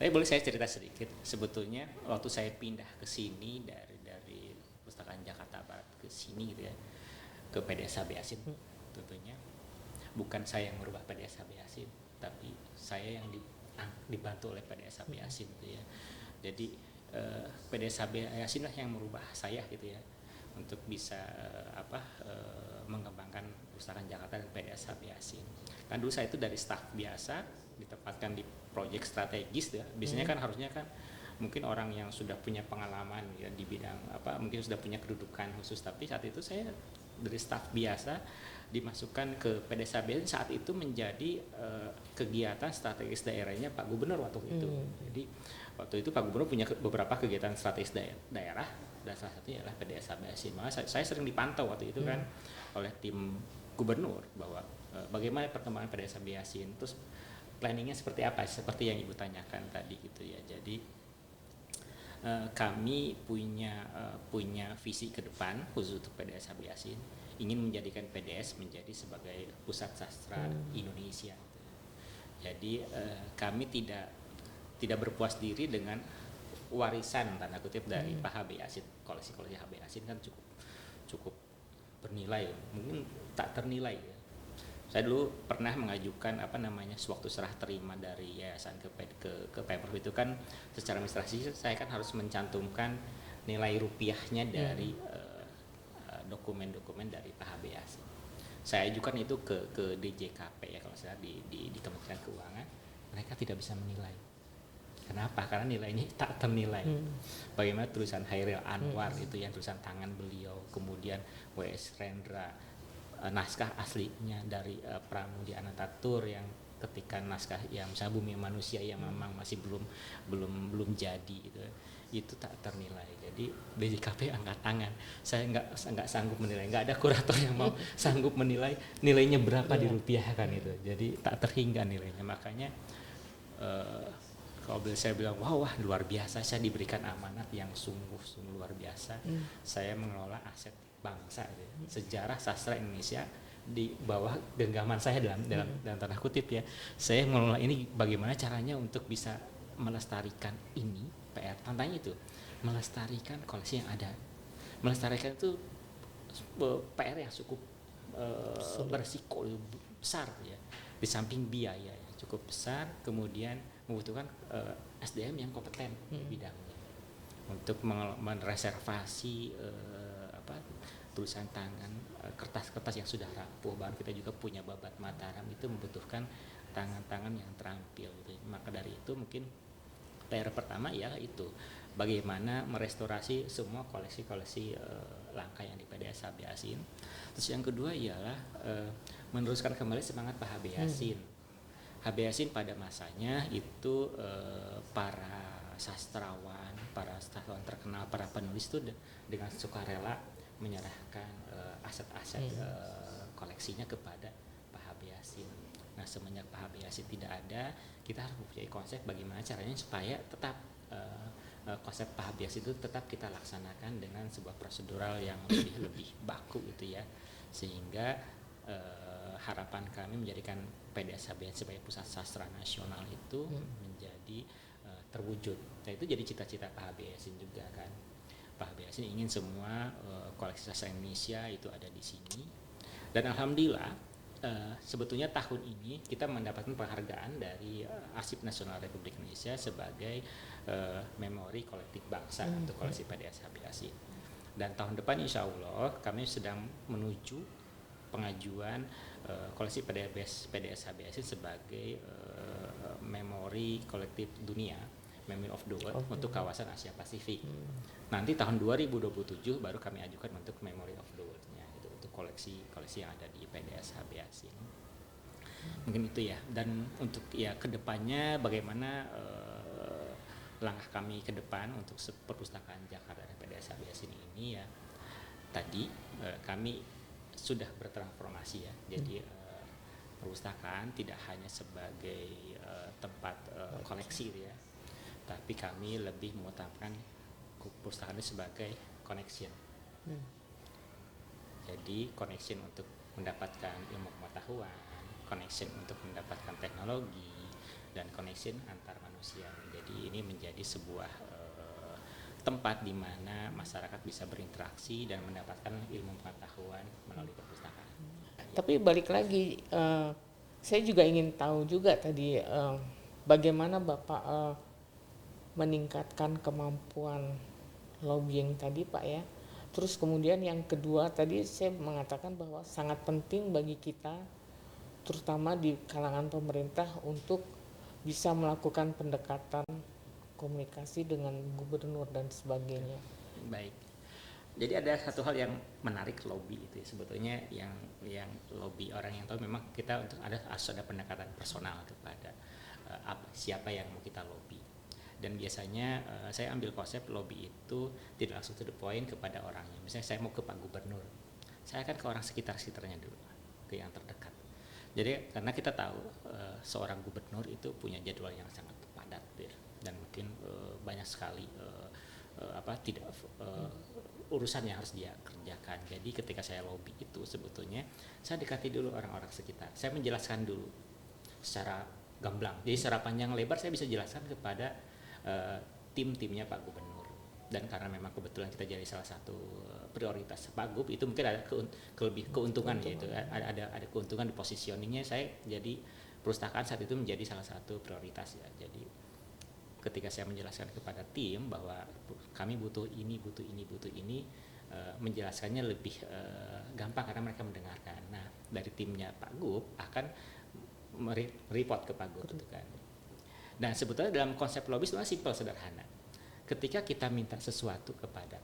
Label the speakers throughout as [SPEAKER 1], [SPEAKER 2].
[SPEAKER 1] Tapi boleh saya cerita sedikit. Sebetulnya waktu saya pindah ke sini dari Pustakaan Jakarta Barat ke sini gitu ya, ke PDSHB Asin, tentunya bukan saya yang merubah PDSHB Asin, tapi saya yang dibantu oleh PDSHB Asin gitu ya. Jadi PDSHB Asin lah yang merubah saya gitu ya, untuk bisa mengembangkan Pustakaan Jakarta dan PDSHB Asin. Kan dulu saya itu dari staf biasa ditempatkan di proyek strategis ya. Biasanya kan harusnya kan mungkin orang yang sudah punya pengalaman ya di bidang mungkin sudah punya kedudukan khusus, tapi saat itu saya dari staf biasa dimasukkan ke PDSHB saat itu menjadi kegiatan strategis daerahnya Pak Gubernur waktu itu. Jadi waktu itu Pak Gubernur punya beberapa kegiatan strategis daerah dan salah satunya adalah PDSHB Asin. Maka saya sering dipantau waktu itu kan oleh tim gubernur bahwa bagaimana perkembangan PDSHB Asin, terus planningnya seperti apa, seperti yang Ibu tanyakan tadi gitu ya. Jadi kami punya visi ke depan khusus untuk PDSHB Asin, ingin menjadikan PDS menjadi sebagai pusat sastra Indonesia. Jadi kami tidak berpuas diri dengan warisan tanda kutip dari Pak HB Asin. Koleksi-koleksi HB Asin kan cukup bernilai, mungkin tak ternilai ya. Saya dulu pernah mengajukan sewaktu serah terima dari yayasan ke Pemprov itu kan secara administrasi saya kan harus mencantumkan nilai rupiahnya dari dokumen-dokumen dari Pak HB Asin. Saya ajukan itu ke DJKP ya kalau saya di Kementerian Keuangan, mereka tidak bisa menilai. Kenapa? Karena nilainya tak ternilai. Bagaimana tulisan Hairil Anwar itu yang tulisan tangan beliau, kemudian W.S. Rendra, naskah aslinya dari Pramudia Anantatur yang ketika naskah yang misalnya Bumi Manusia yang memang masih belum jadi gitu, itu tak ternilai. Jadi DJKP angkat tangan, saya nggak sanggup menilai, nggak ada kurator yang mau sanggup menilai nilainya berapa dirupiahkan itu. Jadi tak terhingga nilainya. Makanya kalau saya bilang wah luar biasa, saya diberikan amanat yang sungguh luar biasa. Saya mengelola aset bangsa, sejarah sastra Indonesia di bawah genggaman saya dalam tanda kutip ya. Saya mengelola ini bagaimana caranya untuk bisa melestarikan ini. PR tantangannya itu melestarikan koleksi yang ada. Melestarikan itu PR yang cukup berisiko besar ya. Di samping biaya yang cukup besar, kemudian membutuhkan SDM yang kompeten di bidangnya untuk mereservasi tulisan tangan, kertas-kertas yang sudah rapuh. Bahkan kita juga punya Babat Mataram, itu membutuhkan tangan-tangan yang terampil gitu. Maka dari itu mungkin PR pertama ya itu bagaimana merestorasi semua koleksi-koleksi langka yang di PDSHB Asin. Terus yang kedua ialah meneruskan kembali semangat Pak HB Asin. HB Asin pada masanya itu para sastrawan terkenal, para penulis itu dengan sukarela menyerahkan aset-aset koleksinya kepada Pak HB Asin. Nah, semenjak Pak HB Asin tidak ada, kita harus mempunyai konsep bagaimana caranya supaya tetap konsep Pak HB Asin itu tetap kita laksanakan dengan sebuah prosedural yang lebih baku gitu ya, sehingga harapan kami menjadikan PDSHB sebagai pusat sastra nasional itu menjadi terwujud. Nah, itu jadi cita-cita Pak HB Asin juga kan. Pak HB Asin ingin semua koleksi sastra Indonesia itu ada di sini. Dan alhamdulillah sebetulnya tahun ini kita mendapatkan penghargaan dari Arsip Nasional Republik Indonesia sebagai memori kolektif bangsa untuk koleksi PDSHB Asin. Dan tahun depan insya Allah kami sedang menuju pengajuan koleksi PDSHB Asin sebagai memori kolektif dunia, Memory of the World untuk kawasan Asia Pasifik. Nanti tahun 2027 baru kami ajukan untuk Memory of the World-nya itu untuk koleksi yang ada di PDSHB Asin. Mungkin itu ya. Dan untuk ya kedepannya bagaimana langkah kami ke depan untuk perpustakaan Jakarta dan PDSHB Asin ini ya. Tadi kami sudah bertransformasi ya. Jadi perpustakaan tidak hanya sebagai tempat koleksi ya, tapi kami lebih mengutamakan perpustakaan itu sebagai connection. Jadi connection untuk mendapatkan ilmu pengetahuan, connection untuk mendapatkan teknologi, dan connection antar manusia. Jadi ini menjadi sebuah tempat di mana masyarakat bisa berinteraksi dan mendapatkan ilmu pengetahuan melalui perpustakaan.
[SPEAKER 2] Tapi balik lagi, saya juga ingin tahu juga tadi bagaimana Bapak meningkatkan kemampuan lobbying tadi Pak ya. Terus kemudian yang kedua tadi saya mengatakan bahwa sangat penting bagi kita terutama di kalangan pemerintah untuk bisa melakukan pendekatan komunikasi dengan gubernur dan sebagainya.
[SPEAKER 1] Baik. Jadi ada satu hal yang menarik lobby itu ya, sebetulnya yang lobby orang yang tahu memang kita untuk ada pendekatan personal kepada siapa yang mau kita lobby. Dan biasanya saya ambil konsep lobby itu tidak langsung to the point kepada orangnya. Misalnya saya mau ke Pak Gubernur, saya akan ke orang sekitarnya dulu, ke yang terdekat. Jadi karena kita tahu seorang gubernur itu punya jadwal yang sangat padat ya, dan mungkin banyak sekali urusan yang harus dia kerjakan. Jadi ketika saya lobby itu sebetulnya saya dekati dulu orang-orang sekitar. Saya menjelaskan dulu secara gamblang. Jadi secara panjang lebar saya bisa jelaskan kepada tim-timnya Pak Gubernur. Dan karena memang kebetulan kita jadi salah satu prioritas Pak Gub, itu mungkin ada keuntungan yaitu ada keuntungan di positioningnya. Saya jadi perpustakaan saat itu menjadi salah satu prioritas ya. Jadi ketika saya menjelaskan kepada tim bahwa kami butuh ini, menjelaskannya lebih gampang karena mereka mendengarkan. Nah, dari timnya Pak Gub akan report ke Pak Gub gitu kan. Dan sebetulnya dalam konsep lobby itu simpel, sederhana. Ketika kita minta sesuatu kepada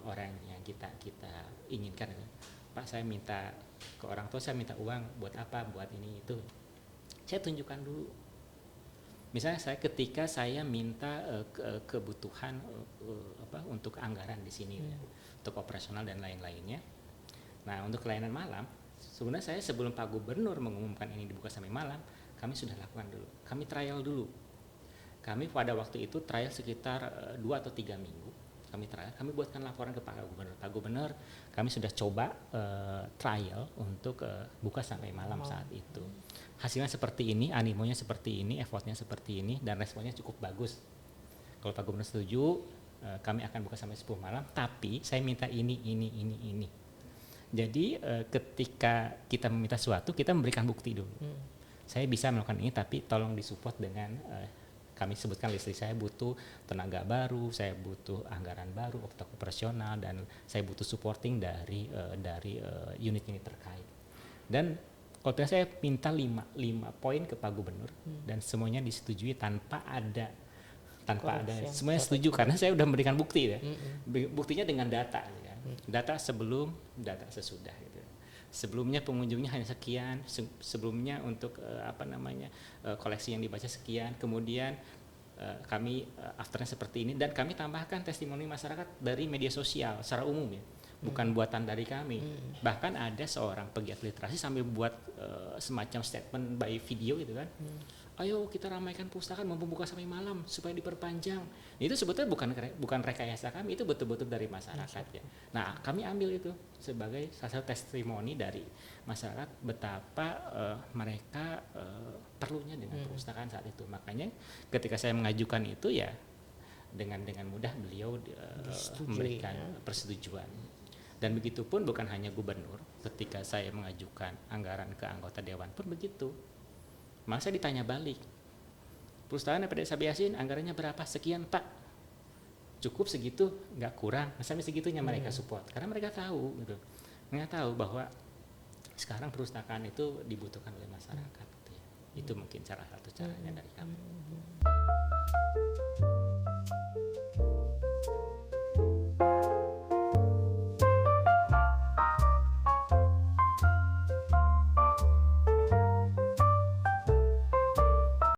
[SPEAKER 1] orang yang kita inginkan, Pak saya minta ke orang tua, saya minta uang buat apa, buat ini itu, saya tunjukkan dulu. Misalnya ketika saya minta kebutuhan untuk anggaran di sini ya, untuk operasional dan lain-lainnya. Nah, untuk layanan malam sebenarnya saya sebelum Pak Gubernur mengumumkan ini dibuka sampai malam, kami sudah lakukan dulu. Kami trial dulu. Kami pada waktu itu trial sekitar 2 atau 3 minggu. Kami buatkan laporan ke Pak Gubernur. Pak Gubernur, kami sudah coba trial untuk buka sampai malam saat itu. Hasilnya seperti ini, animonya seperti ini, effortnya seperti ini, dan responnya cukup bagus. Kalau Pak Gubernur setuju, kami akan buka sampai 10 malam, tapi saya minta ini. Jadi ketika kita meminta sesuatu, kita memberikan bukti dulu. Saya bisa melakukan ini, tapi tolong disupport dengan kami sebutkan list saya butuh tenaga baru, saya butuh anggaran baru untuk operasional, dan saya butuh supporting dari unit ini terkait. Dan kalau saya minta 5 poin ke Pak Gubernur dan semuanya disetujui tanpa ada semuanya setuju karena saya sudah memberikan bukti ya. Buktinya dengan data ya. Data sebelum, data sesudah gitu. Sebelumnya pengunjungnya hanya sekian, sebelumnya untuk koleksi yang dibaca sekian, kemudian kami afternya seperti ini, dan kami tambahkan testimoni masyarakat dari media sosial secara umum ya, bukan buatan dari kami. Bahkan ada seorang pegiat literasi sambil buat semacam statement by video gitu kan. Ayo kita ramaikan perpustakaan, membuka sampai malam supaya diperpanjang. Itu sebetulnya bukan rekayasa kami, itu betul-betul dari masyarakat ya. Nah, kami ambil itu sebagai salah satu testimoni dari masyarakat betapa mereka perlunya dengan perpustakaan saat itu. Makanya ketika saya mengajukan itu ya dengan mudah beliau memberikan persetujuan. Dan begitu pun bukan hanya gubernur, ketika saya mengajukan anggaran ke anggota dewan pun begitu. Malah saya ditanya balik, perpustakaan Desa Sabiasin anggarannya berapa? Sekian Pak. Cukup segitu, nggak kurang. Sampai segitunya mereka support, karena mereka tahu gitu. Mereka tahu bahwa sekarang perpustakaan itu dibutuhkan oleh masyarakat gitu ya. Itu mungkin salah satu caranya dari kami.